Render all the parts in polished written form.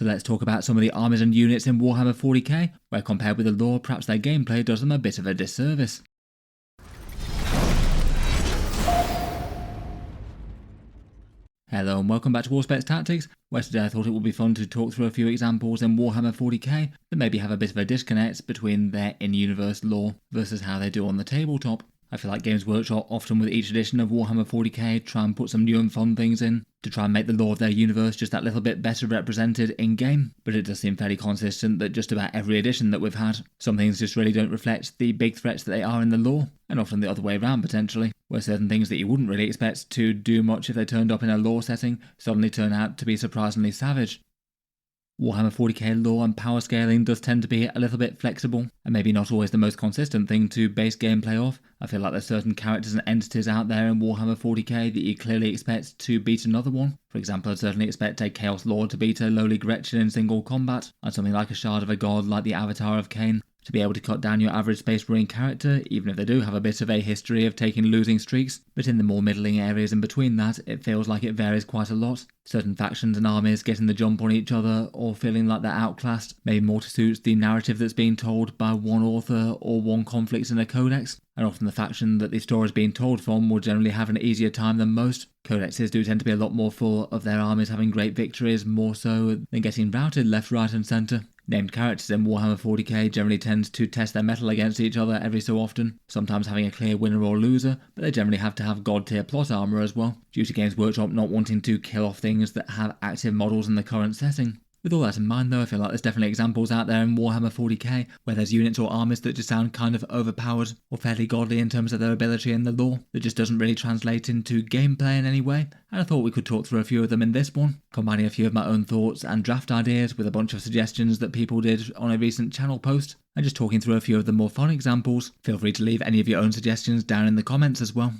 So let's talk about some of the armies and units in Warhammer 40k, where compared with the lore, perhaps their gameplay does them a bit of a disservice. Hello and welcome back to Auspex Tactics, where today I thought it would be fun to talk through a few examples in Warhammer 40k that maybe have a bit of a disconnect between their in-universe lore versus how they do on the tabletop. I feel like Games Workshop often with each edition of Warhammer 40k try and put some new and fun things in to try and make the lore of their universe just that little bit better represented in-game, but it does seem fairly consistent that just about every edition that we've had, some things just really don't reflect the big threats that they are in the lore, and often the other way around potentially, where certain things that you wouldn't really expect to do much if they turned up in a lore setting suddenly turn out to be surprisingly savage. Warhammer 40k lore and power scaling does tend to be a little bit flexible, and maybe not always the most consistent thing to base gameplay off. I feel like there's certain characters and entities out there in Warhammer 40k that you clearly expect to beat another one. For example, I'd certainly expect a Chaos Lord to beat a lowly Gretchen in single combat, and something like a Shard of a God like the Avatar of Cain to be able to cut down your average Space Marine character, even if they do have a bit of a history of taking losing streaks. But in the more middling areas in between that, it feels like it varies quite a lot. Certain factions and armies getting the jump on each other, or feeling like they're outclassed, maybe more to suit the narrative that's being told by one author or one conflict in a codex. And often the faction that the story is being told from will generally have an easier time than most. Codexes do tend to be a lot more full of their armies having great victories, more so than getting routed left, right and centre. Named characters in Warhammer 40k generally tend to test their mettle against each other every so often, sometimes having a clear winner or loser, but they generally have to have god tier plot armour as well, due to Games Workshop not wanting to kill off things that have active models in the current setting. With all that in mind though, I feel like there's definitely examples out there in Warhammer 40k where there's units or armies that just sound kind of overpowered or fairly godly in terms of their ability in the lore that just doesn't really translate into gameplay in any way, and I thought we could talk through a few of them in this one, combining a few of my own thoughts and draft ideas with a bunch of suggestions that people did on a recent channel post, and just talking through a few of the more fun examples. Feel free to leave any of your own suggestions down in the comments as well.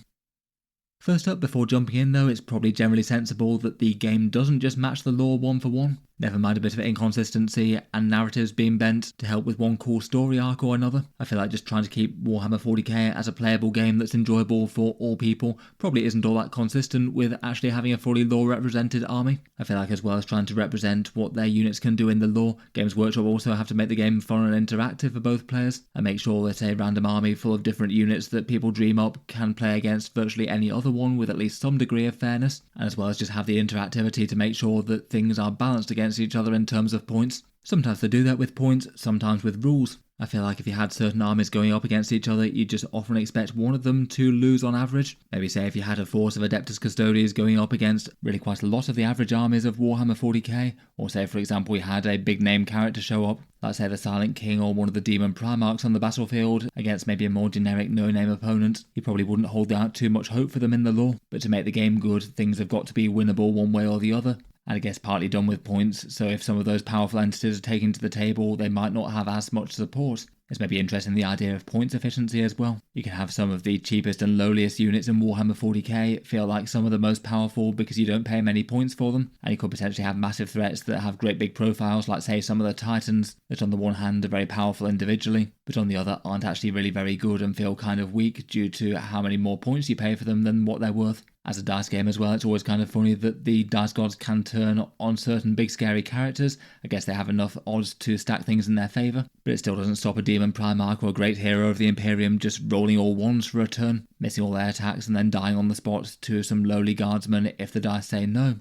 First up, before jumping in though, it's probably generally sensible that the game doesn't just match the lore one for one. Never mind a bit of inconsistency and narratives being bent to help with one cool story arc or another. I feel like just trying to keep Warhammer 40k as a playable game that's enjoyable for all people probably isn't all that consistent with actually having a fully lore represented army. I feel like as well as trying to represent what their units can do in the lore, Games Workshop also have to make the game fun and interactive for both players, and make sure that a random army full of different units that people dream up can play against virtually any other one with at least some degree of fairness, and as well as just have the interactivity to make sure that things are balanced against each other in terms of points. Sometimes they do that with points, sometimes with rules. I feel like if you had certain armies going up against each other, you'd just often expect one of them to lose on average. Maybe say if you had a force of Adeptus Custodes going up against really quite a lot of the average armies of Warhammer 40k, or say for example we had a big name character show up, like say the Silent King or one of the Demon Primarchs on the battlefield against maybe a more generic no-name opponent, you probably wouldn't hold out too much hope for them in the lore, but to make the game good, things have got to be winnable one way or the other. And I guess partly done with points, so if some of those powerful entities are taken to the table, they might not have as much support. It's maybe interesting the idea of points efficiency as well. You can have some of the cheapest and lowliest units in Warhammer 40k feel like some of the most powerful because you don't pay many points for them, and you could potentially have massive threats that have great big profiles, like say some of the Titans that on the one hand are very powerful individually, but on the other aren't actually really very good and feel kind of weak due to how many more points you pay for them than what they're worth. As a dice game as well, it's always kind of funny that the dice gods can turn on certain big scary characters. I guess they have enough odds to stack things in their favour, but it still doesn't stop a Demon Primarch or a great hero of the Imperium just rolling all ones for a turn, missing all their attacks and then dying on the spot to some lowly guardsmen if the dice say no.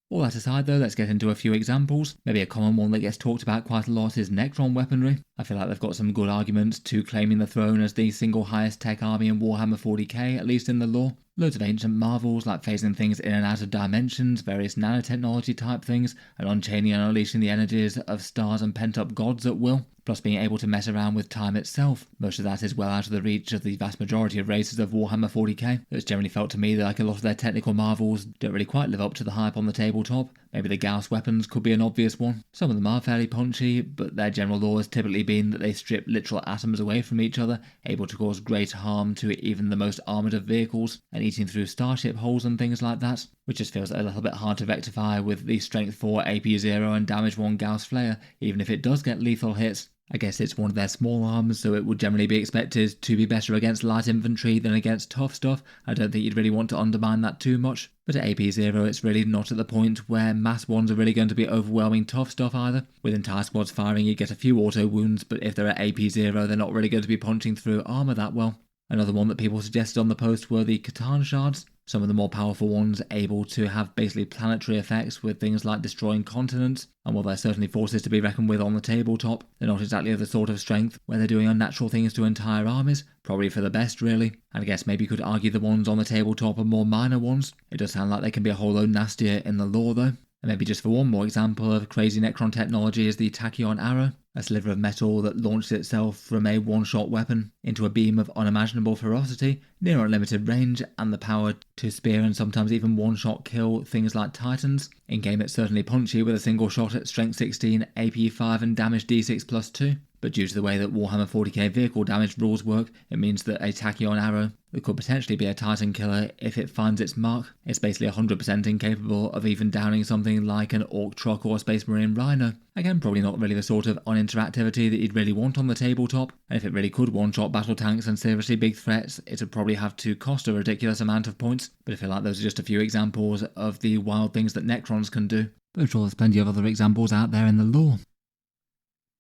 All that aside though, let's get into a few examples. Maybe a common one that gets talked about quite a lot is Necron weaponry. I feel like they've got some good arguments to claiming the throne as the single highest tech army in Warhammer 40k, at least in the lore. Loads of ancient marvels like phasing things in and out of dimensions, various nanotechnology type things, and unchaining and unleashing the energies of stars and pent-up gods at will, plus being able to mess around with time itself. Most of that is well out of the reach of the vast majority of races of Warhammer 40k. It's generally felt to me that like a lot of their technical marvels don't really quite live up to the hype on the tabletop. Maybe the Gauss weapons could be an obvious one. Some of them are fairly punchy, but their general lore has typically been that they strip literal atoms away from each other, able to cause great harm to even the most armoured of vehicles, and eating through starship holes and things like that, which just feels a little bit hard to rectify with the strength 4 AP0 and damage 1 Gauss Flare, even if it does get lethal hits. I guess it's one of their small arms, so it would generally be expected to be better against light infantry than against tough stuff. I don't think you'd really want to undermine that too much. But at AP0, it's really not at the point where mass ones are really going to be overwhelming tough stuff either. With entire squads firing, you get a few auto wounds, but if they're at AP0, they're not really going to be punching through armour that well. Another one that people suggested on the post were the Catan shards. Some of the more powerful ones able to have basically planetary effects with things like destroying continents, and while they're certainly forces to be reckoned with on the tabletop, they're not exactly of the sort of strength where they're doing unnatural things to entire armies, probably for the best really. And I guess maybe you could argue the ones on the tabletop are more minor ones. It does sound like they can be a whole load nastier in the lore though. And maybe just for one more example of crazy Necron technology is the Tachyon arrow, a sliver of metal that launches itself from a one-shot weapon into a beam of unimaginable ferocity, near unlimited range, and the power to spear and sometimes even one-shot kill things like titans. In-game it's certainly punchy with a single shot at strength 16, AP 5 and damage d6 plus 2. But due to the way that Warhammer 40k vehicle damage rules work, it means that a Tachyon arrow that could potentially be a Titan killer if it finds its mark is basically 100% incapable of even downing something like an Orc Truck or a Space Marine Rhino. Again, probably not really the sort of uninteractivity that you'd really want on the tabletop, and if it really could one-shot battle tanks and seriously big threats, it would probably have to cost a ridiculous amount of points. But I feel like those are just a few examples of the wild things that Necrons can do. But I'm sure there's plenty of other examples out there in the lore.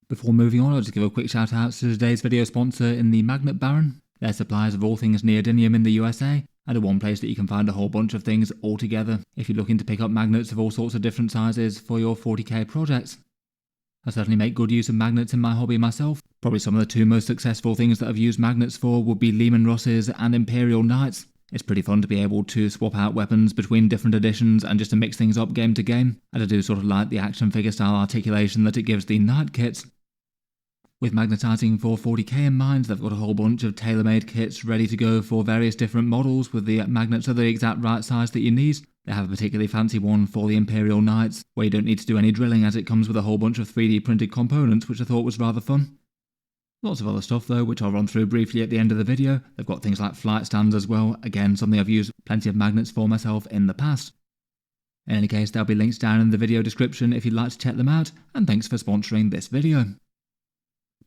Before moving on, I'll just give a quick shout out to today's video sponsor in the Magnet Baron. They're suppliers of all things neodymium in the USA, and are one place that you can find a whole bunch of things all together if you're looking to pick up magnets of all sorts of different sizes for your 40k projects. I certainly make good use of magnets in my hobby myself. Probably some of the two most successful things that I've used magnets for would be Lehman Russes and Imperial Knights. It's pretty fun to be able to swap out weapons between different editions and just to mix things up game to game, and I do sort of like the action figure style articulation that it gives the Knight kits. With magnetising for 40k in mind, they've got a whole bunch of tailor-made kits ready to go for various different models with the magnets of the exact right size that you need. They have a particularly fancy one for the Imperial Knights, where you don't need to do any drilling as it comes with a whole bunch of 3D printed components, which I thought was rather fun. Lots of other stuff though, which I'll run through briefly at the end of the video. They've got things like flight stands as well, again something I've used plenty of magnets for myself in the past. In any case, there'll be links down in the video description if you'd like to check them out, and thanks for sponsoring this video.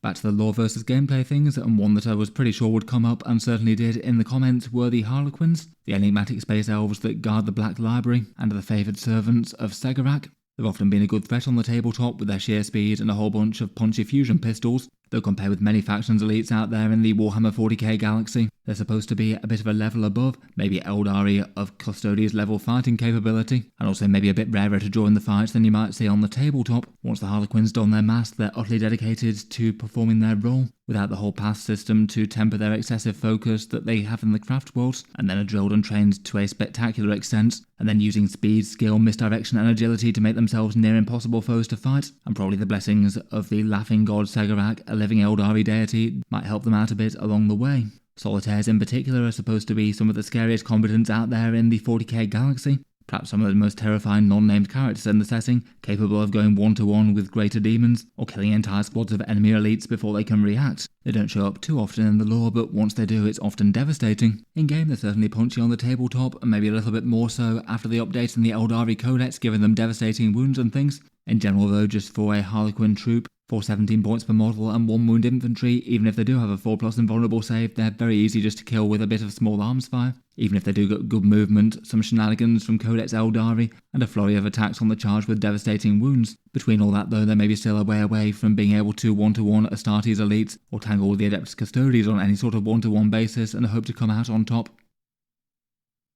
Back to the lore versus gameplay things, and one that I was pretty sure would come up and certainly did in the comments were the Harlequins, the enigmatic space elves that guard the Black Library and are the favoured servants of Psykers. They've often been a good threat on the tabletop with their sheer speed and a whole bunch of punchy fusion pistols, though compared with many factions elites out there in the Warhammer 40k galaxy, they're supposed to be a bit of a level above, maybe Eldari of Custodes level fighting capability, and also maybe a bit rarer to join the fight than you might see on the tabletop. Once the Harlequins don their mask, they're utterly dedicated to performing their role, without the whole pass system to temper their excessive focus that they have in the craft worlds, and then are drilled and trained to a spectacular extent, and then using speed, skill, misdirection and agility to make themselves near impossible foes to fight, and probably the blessings of the laughing god Sagarak, a living Eldari deity, might help them out a bit along the way. Solitaires in particular are supposed to be some of the scariest combatants out there in the 40k galaxy, perhaps some of the most terrifying non-named characters in the setting, capable of going one-to-one with greater demons, or killing entire squads of enemy elites before they can react. They don't show up too often in the lore, but once they do, it's often devastating. In-game, they're certainly punchy on the tabletop, and maybe a little bit more so after the update in the Eldari Codex, giving them devastating wounds and things. In general though, just for a Harlequin troop, for 17 points per model and 1 wound infantry, even if they do have a 4+ invulnerable save, they're very easy just to kill with a bit of small arms fire. Even if they do get good movement, some shenanigans from Codex Eldari, and a flurry of attacks on the charge with devastating wounds. Between all that though, they may be still a way away from being able to one-to-one Astartes elites, or tangle the Adeptus Custodes on any sort of one-to-one basis and hope to come out on top.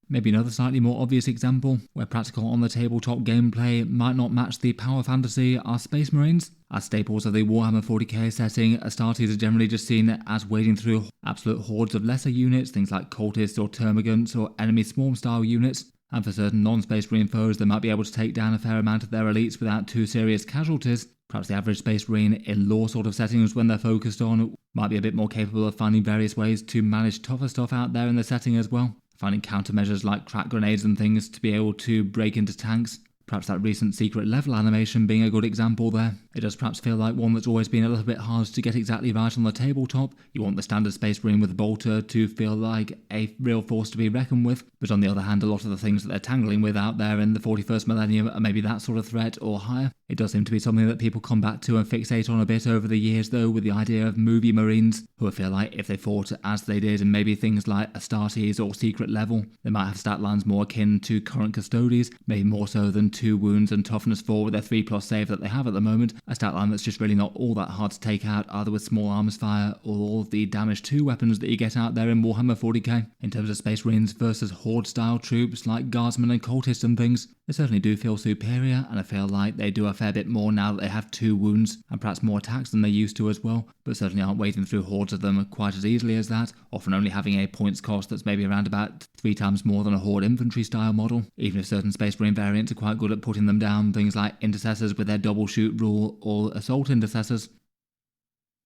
Maybe another slightly more obvious example, where practical on the tabletop gameplay might not match the power fantasy, are Space Marines. As staples of the Warhammer 40k setting, Astartes are generally just seen as wading through absolute hordes of lesser units, things like cultists or termagants or enemy swarm style units, and for certain non-Space Marine foes they might be able to take down a fair amount of their elites without too serious casualties. Perhaps the average Space Marine in lore sort of settings when they're focused on might be a bit more capable of finding various ways to manage tougher stuff out there in the setting as well. Finding countermeasures like crack grenades and things to be able to break into tanks. Perhaps that recent secret level animation being a good example there. It does perhaps feel like one that's always been a little bit hard to get exactly right on the tabletop. You want the standard Space Marine with a bolter to feel like a real force to be reckoned with, but on the other hand a lot of the things that they're tangling with out there in the 41st millennium are maybe that sort of threat or higher. It does seem to be something that people come back to and fixate on a bit over the years though, with the idea of movie Marines, who I feel like if they fought as they did in maybe things like Astartes or Secret Level, they might have stat lines more akin to current Custodes, maybe more so than 2 wounds and Toughness 4 with their 3+ save that they have at the moment, a stat line that's just really not all that hard to take out either with small arms fire or all of the damage 2 weapons that you get out there in Warhammer 40k. In terms of Space Marines versus Horde style troops like Guardsmen and Cultists and things, they certainly do feel superior, and I feel like they do a fair bit more now that they have 2 wounds and perhaps more attacks than they used to as well, but certainly aren't wading through hordes of them quite as easily as that, often only having a points cost that's maybe around about 3 times more than a Horde infantry style model, even if certain Space Marine variants are quite good at putting them down, things like Intercessors with their double shoot rule or Assault Intercessors.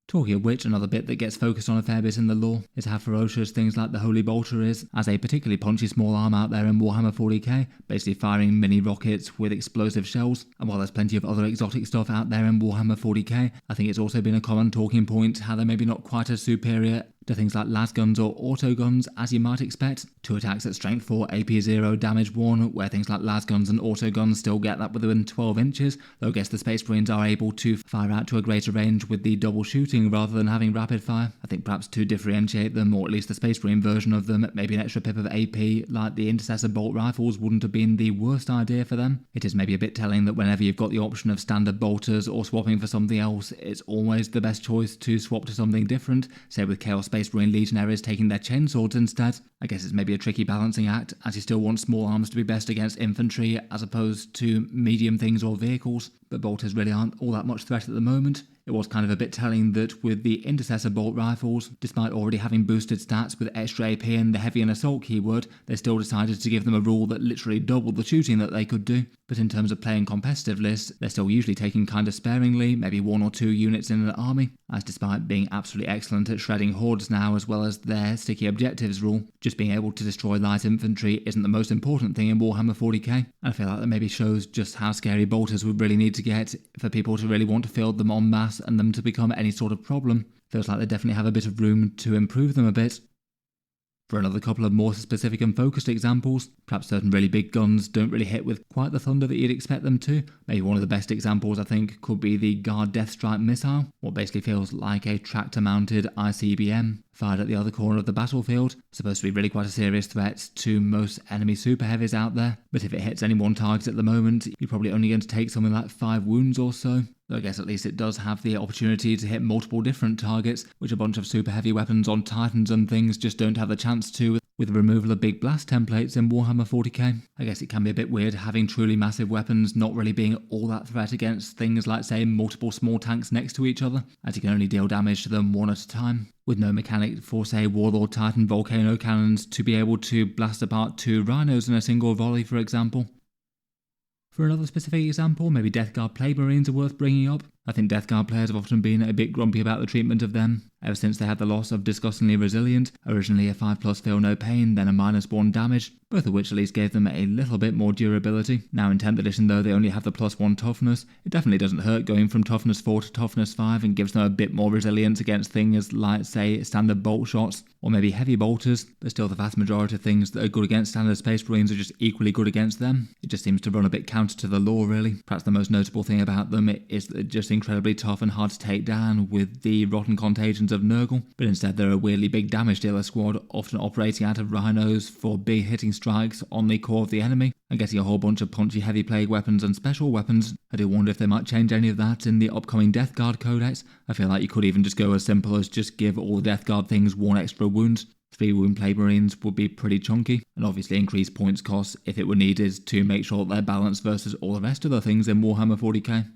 Talking of which, another bit that gets focused on a fair bit in the lore is how ferocious things like the Holy Bolter is, as a particularly punchy small arm out there in Warhammer 40k, basically firing mini rockets with explosive shells. And while there's plenty of other exotic stuff out there in Warhammer 40k, I think it's also been a common talking point how they're maybe not quite as superior to things like lasguns or autoguns as you might expect. 2 attacks at strength 4, AP 0, damage 1, where things like lasguns and autoguns still get that within 12 inches, though I guess the Space Marines are able to fire out to a greater range with the double shooting rather than having rapid fire. I think perhaps to differentiate them, or at least the Space Marine version of them, maybe an extra pip of AP like the Intercessor bolt rifles wouldn't have been the worst idea for them. It is maybe a bit telling that whenever you've got the option of standard bolters or swapping for something else, it's always the best choice to swap to something different, say with Chaos Space Marine Legionaries taking their chainswords instead. I guess it's maybe a tricky balancing act, as you still want small arms to be best against infantry as opposed to medium things or vehicles, but bolters really aren't all that much threat at the moment. It was kind of a bit telling that with the Intercessor bolt rifles, despite already having boosted stats with extra AP and the heavy and assault keyword, they still decided to give them a rule that literally doubled the shooting that they could do. But in terms of playing competitive lists, they're still usually taken kind of sparingly, maybe 1 or 2 units in an army, as despite being absolutely excellent at shredding hordes now as well as their sticky objectives rule, just being able to destroy light infantry isn't the most important thing in Warhammer 40k, and I feel like that maybe shows just how scary bolters would really need to get for people to really want to field them en masse and them to become any sort of problem. Feels like they definitely have a bit of room to improve them a bit. For another couple of more specific and focused examples, perhaps certain really big guns don't really hit with quite the thunder that you'd expect them to. Maybe one of the best examples I think could be the Guard Death Strike missile, what basically feels like a tractor-mounted ICBM fired at the other corner of the battlefield. Supposed to be really quite a serious threat to most enemy super heavies out there, but if it hits any one target at the moment, you're probably only going to take something like 5 wounds or so. Though I guess at least it does have the opportunity to hit multiple different targets, which a bunch of super heavy weapons on Titans and things just don't have the chance to with the removal of big blast templates in Warhammer 40k. I guess it can be a bit weird having truly massive weapons not really being all that threat against things like, say, multiple small tanks next to each other, as you can only deal damage to them one at a time, with no mechanic for, say, Warlord Titan volcano cannons to be able to blast apart 2 rhinos in a single volley, for example. For another specific example, maybe Death Guard Plague Marines are worth bringing up. I think Death Guard players have often been a bit grumpy about the treatment of them, ever since they had the loss of Disgustingly Resilient, originally a 5+ feel no pain, then a -1 damage, both of which at least gave them a little bit more durability. Now in 10th edition though they only have the +1 toughness, it definitely doesn't hurt going from Toughness 4 to Toughness 5 and gives them a bit more resilience against things like, say, standard bolt shots, or maybe heavy bolters, but still the vast majority of things that are good against standard Space Marines are just equally good against them. It just seems to run a bit counter to the lore really. Perhaps the most notable thing about them is that they're just incredibly tough and hard to take down with the rotten contagions of Nurgle, but instead they're a weirdly big damage dealer squad, often operating out of rhinos for big hitting strikes on the core of the enemy, and getting a whole bunch of punchy heavy plague weapons and special weapons. I do wonder if they might change any of that in the upcoming Death Guard Codex. I feel like you could even just go as simple as just give all the Death Guard things 1 extra wound. 3 wound Plague Marines would be pretty chunky, and obviously increase points costs if it were needed to make sure that they're balanced versus all the rest of the things in Warhammer 40k.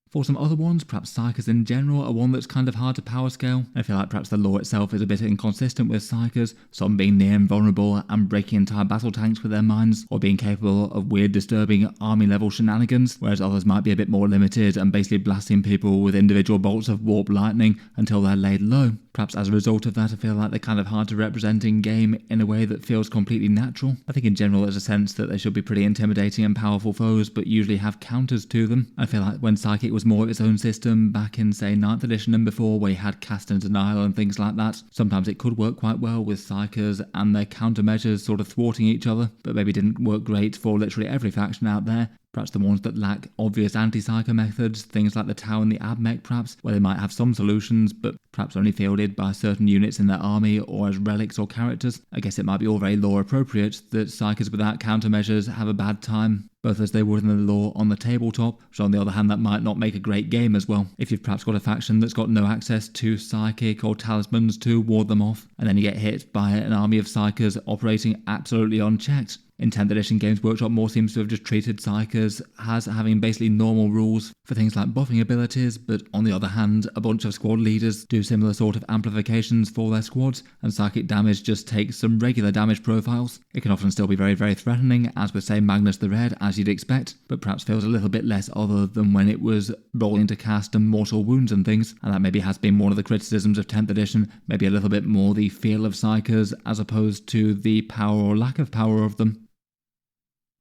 For some other ones, perhaps Psykers in general are one that's kind of hard to power scale. I feel like perhaps the lore itself is a bit inconsistent with Psykers, some being near invulnerable and breaking entire battle tanks with their minds, or being capable of weird disturbing army level shenanigans, whereas others might be a bit more limited and basically blasting people with individual bolts of warp lightning until they're laid low. Perhaps as a result of that I feel like they're kind of hard to represent in game in a way that feels completely natural. I think in general there's a sense that they should be pretty intimidating and powerful foes but usually have counters to them. I feel like when Psychic was more of its own system back in, say, 9th edition and before, where you had cast and denial and things like that, sometimes it could work quite well with Psykers and their countermeasures sort of thwarting each other, but maybe didn't work great for literally every faction out there. Perhaps the ones that lack obvious anti-psycho methods, things like the Tau and the Abmech perhaps, where they might have some solutions, but perhaps only fielded by certain units in their army or as relics or characters. I guess it might be all very lore appropriate that Psykers without countermeasures have a bad time, both as they would in the lore on the tabletop, which on the other hand that might not make a great game as well. If you've perhaps got a faction that's got no access to psychic or talismans to ward them off, and then you get hit by an army of Psykers operating absolutely unchecked. In 10th edition, Games Workshop more seems to have just treated Psykers as having basically normal rules for things like buffing abilities, but on the other hand, a bunch of squad leaders do similar sort of amplifications for their squads, and psychic damage just takes some regular damage profiles. It can often still be very, very threatening, as with say Magnus the Red, as you'd expect, but perhaps feels a little bit less other than when it was rolling to cast and mortal wounds and things, and that maybe has been one of the criticisms of 10th edition, maybe a little bit more the feel of Psykers as opposed to the power or lack of power of them.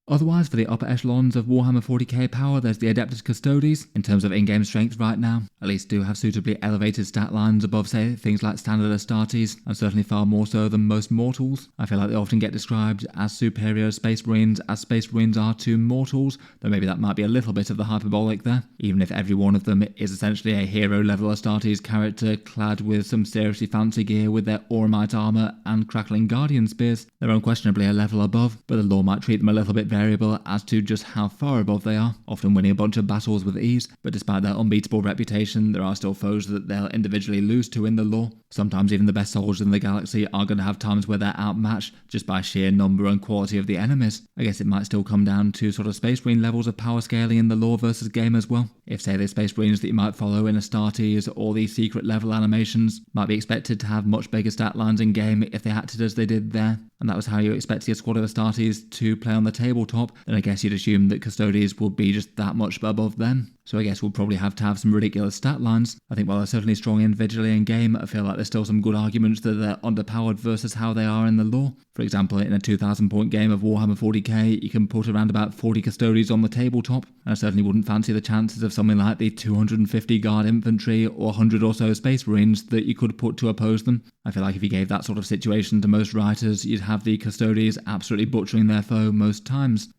Otherwise, for the upper echelons of Warhammer 40k power, there's the Adeptus Custodes. In terms of in-game strength right now, at least do have suitably elevated stat lines above, say, things like standard Astartes, and certainly far more so than most mortals. I feel like they often get described as superior to Space Marines, as Space Marines are to mortals, though maybe that might be a little bit of the hyperbolic there, even if every one of them is essentially a hero-level Astartes character clad with some seriously fancy gear with their Auramite armour and crackling Guardian spears. They're unquestionably a level above, but the lore might treat them a little bit variable as to just how far above they are, often winning a bunch of battles with ease, but despite their unbeatable reputation, there are still foes that they'll individually lose to in the lore. Sometimes even the best soldiers in the galaxy are going to have times where they're outmatched just by sheer number and quality of the enemies. I guess it might still come down to sort of Space Marine levels of power scaling in the lore versus game as well. If say the Space Marines that you might follow in Astartes or the secret level animations might be expected to have much bigger stat lines in game if they acted as they did there, and that was how you expect your squad of Astartes to play on the tabletop, then I guess you'd assume that Custodes will be just that much above them. So I guess we'll probably have to have some ridiculous stat lines. I think while they're certainly strong individually in game, I feel like there's still some good arguments that they're underpowered versus how they are in the lore. For example, in a 2,000 point game of Warhammer 40k, you can put around about 40 Custodes on the tabletop, and I certainly wouldn't fancy the chances of something like the 250 Guard Infantry or 100 or so Space Marines that you could put to oppose them. I feel like if you gave that sort of situation to most writers, you'd have the Custodes absolutely butchering their foe most times.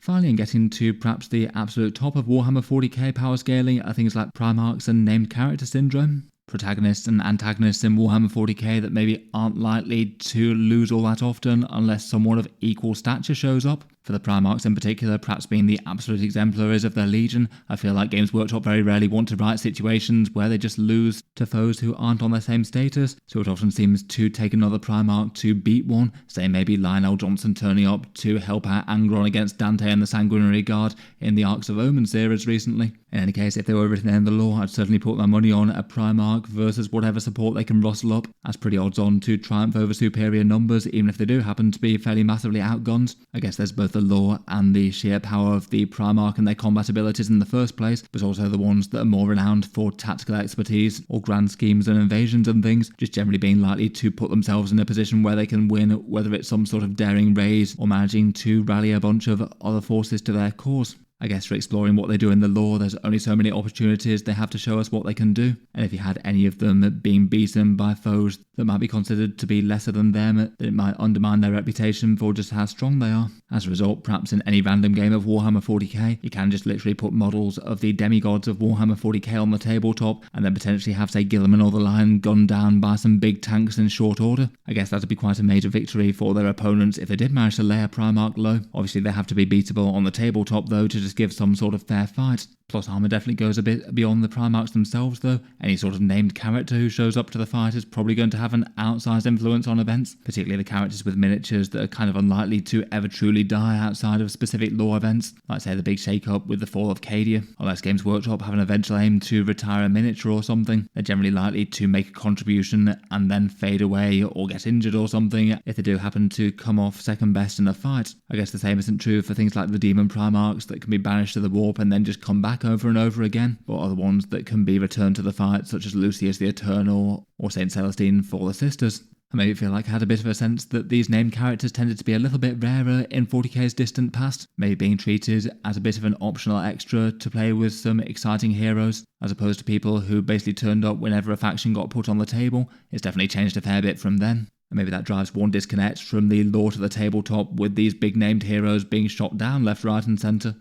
Finally, and getting to perhaps the absolute top of Warhammer 40k power scaling are things like Primarchs and named character syndrome. Protagonists and antagonists in Warhammer 40k that maybe aren't likely to lose all that often unless someone of equal stature shows up. For the Primarchs in particular, perhaps being the absolute exemplaries of their legion, I feel like Games Workshop very rarely want to write situations where they just lose to foes who aren't on their same status, so it often seems to take another Primarch to beat one, say maybe Lionel Johnson turning up to help out Angron against Dante and the Sanguinary Guard in the Arcs of Omen series recently. In any case, if they were written in the lore, I'd certainly put my money on a Primarch versus whatever support they can rustle up, as pretty odds on to triumph over superior numbers, even if they do happen to be fairly massively outgunned. I guess there's both the lore and the sheer power of the Primarch and their combat abilities in the first place, but also the ones that are more renowned for tactical expertise or grand schemes and invasions and things, just generally being likely to put themselves in a position where they can win, whether it's some sort of daring raid or managing to rally a bunch of other forces to their cause. I guess for exploring what they do in the lore, there's only so many opportunities they have to show us what they can do, and if you had any of them being beaten by foes that might be considered to be lesser than them, then it might undermine their reputation for just how strong they are. As a result, perhaps in any random game of Warhammer 40k, you can just literally put models of the demigods of Warhammer 40k on the tabletop, and then potentially have, say, Guilliman or the Lion gunned down by some big tanks in short order. I guess that'd be quite a major victory for their opponents if they did manage to lay a Primarch low. Obviously they have to be beatable on the tabletop though to just give some sort of fair fight. Plus armour definitely goes a bit beyond the Primarchs themselves though. Any sort of named character who shows up to the fight is probably going to have an outsized influence on events, particularly the characters with miniatures that are kind of unlikely to ever truly die outside of specific lore events, like say the big shake-up with the fall of Cadia. Unless Games Workshop have an eventual aim to retire a miniature or something, they're generally likely to make a contribution and then fade away or get injured or something if they do happen to come off second best in a fight. I guess the same isn't true for things like the Demon Primarchs that can be banished to the warp and then just come back over and over again, or other ones that can be returned to the fight, such as Lucius the Eternal or Saint Celestine for the Sisters. I maybe feel like I had a bit of a sense that these named characters tended to be a little bit rarer in 40k's distant past, maybe being treated as a bit of an optional extra to play with some exciting heroes, as opposed to people who basically turned up whenever a faction got put on the table. It's definitely changed a fair bit from then. And maybe that drives one disconnect from the lore to the tabletop, with these big named heroes being shot down left, right and centre.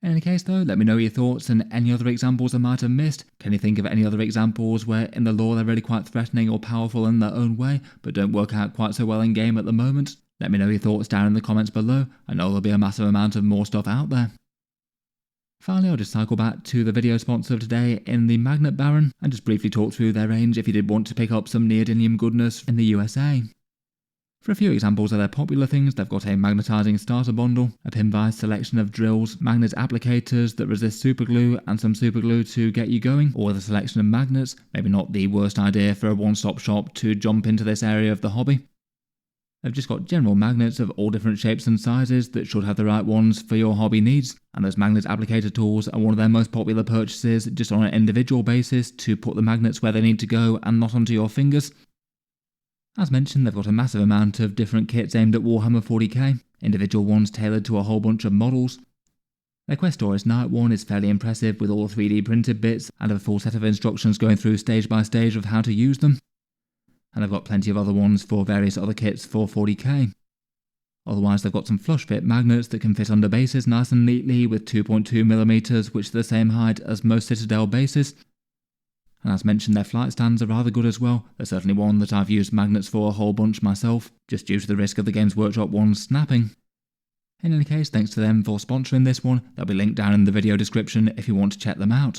In any case though, let me know your thoughts and any other examples I might have missed. Can you think of any other examples where in the lore they're really quite threatening or powerful in their own way, but don't work out quite so well in game at the moment? Let me know your thoughts down in the comments below. I know there'll be a massive amount of more stuff out there. Finally, I'll just cycle back to the video sponsor of today in the Magnet Baron, and just briefly talk through their range if you did want to pick up some neodymium goodness in the USA. For a few examples of their popular things, they've got a magnetising starter bundle, a pin-biased selection of drills, magnet applicators that resist superglue, and some superglue to get you going, or a selection of magnets, maybe not the worst idea for a one-stop shop to jump into this area of the hobby. They've just got general magnets of all different shapes and sizes that should have the right ones for your hobby needs, and those magnet applicator tools are one of their most popular purchases just on an individual basis to put the magnets where they need to go and not onto your fingers. As mentioned, they've got a massive amount of different kits aimed at Warhammer 40k, individual ones tailored to a whole bunch of models. Their Questoris Night one is fairly impressive with all 3D printed bits and a full set of instructions going through stage by stage of how to use them. And they've got plenty of other ones for various other kits for 40k. Otherwise they've got some flush fit magnets that can fit under bases nice and neatly with 2.2mm, which are the same height as most Citadel bases. And as mentioned, their flight stands are rather good as well. They're certainly one that I've used magnets for a whole bunch myself, just due to the risk of the Games Workshop ones snapping. In any case, thanks to them for sponsoring this one. They'll be linked down in the video description if you want to check them out.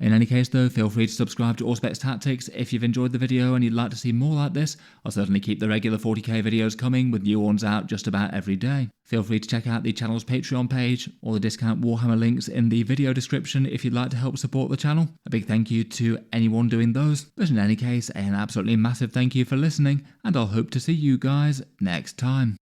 In any case though, feel free to subscribe to Auspex Tactics if you've enjoyed the video and you'd like to see more like this. I'll certainly keep the regular 40k videos coming with new ones out just about every day. Feel free to check out the channel's Patreon page or the discount Warhammer links in the video description if you'd like to help support the channel. A big thank you to anyone doing those. But in any case, an absolutely massive thank you for listening, and I'll hope to see you guys next time.